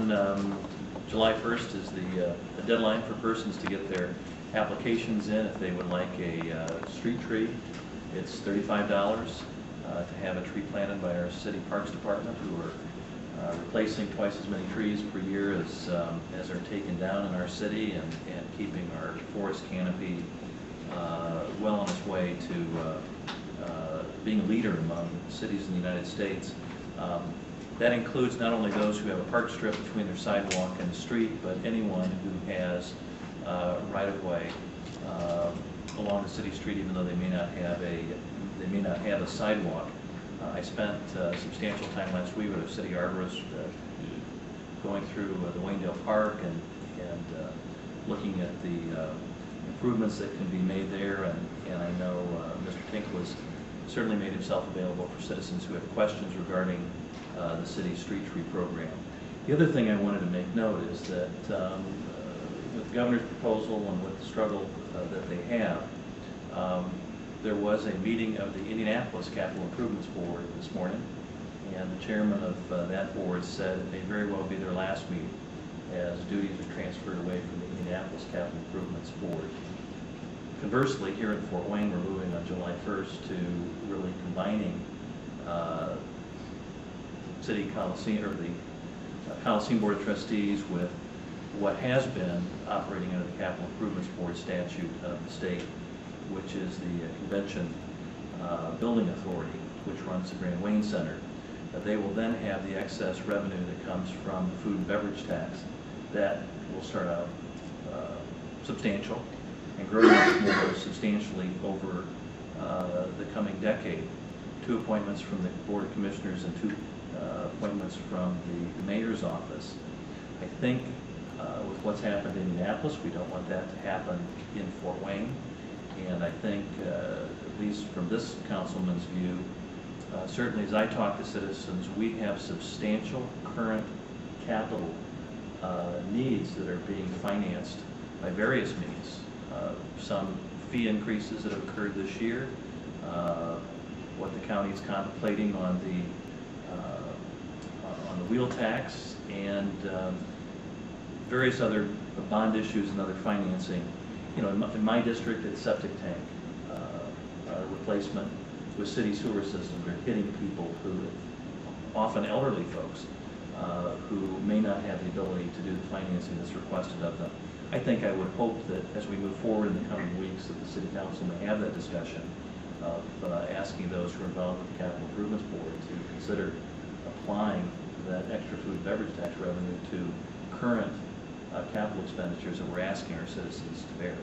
everyone. July 1st is the deadline for persons to get their applications in if they would like a street tree. It's $35 to have a tree planted by our city parks department, who are replacing twice as many trees per year as are taken down in our city, and keeping our forest canopy well on its way to being a leader among cities in the United States. That includes not only those who have a park strip between their sidewalk and the street, but anyone who has right-of-way along the city street, even though they may not have a sidewalk. I spent substantial time last week with a city arborist going through the Waynedale Park and looking at the improvements that can be made there, and I know Mr. Tink was certainly made himself available for citizens who have questions regarding the city's street tree program. The other thing I wanted to make note is that with the governor's proposal and with the struggle that they have, there was a meeting of the Indianapolis Capital Improvements Board this morning, and the chairman of that board said it may very well be their last meeting, as duties are transferred away from the Indianapolis Capital Improvements Board. Conversely, here in Fort Wayne, we're moving on July 1st to really combining City Coliseum, or the Coliseum Board of Trustees, with what has been operating under the Capital Improvements Board statute of the state, which is the Convention Building Authority, which runs the Grand Wayne Center. They will then have the excess revenue that comes from the food and beverage tax. That will start out substantial and grow much more substantially over the coming decade. 2 appointments from the Board of Commissioners and 2 appointments from the mayor's office. I think with what's happened in Indianapolis, we don't want that to happen in Fort Wayne. And I think, at least from this councilman's view, certainly as I talk to citizens, we have substantial current capital needs that are being financed by various means. Some fee increases that have occurred this year, what the county is contemplating on the wheel tax, and various other bond issues and other financing. You know, in my district, it's septic tank replacement with city sewer systems are hitting people who, often elderly folks, who may not have the ability to do the financing that's requested of them. I think I would hope that as we move forward in the coming weeks, that the City Council may have that discussion of asking those who are involved with the Capital Improvements Board to consider applying that extra food and beverage tax revenue to current capital expenditures that we're asking our citizens to bear.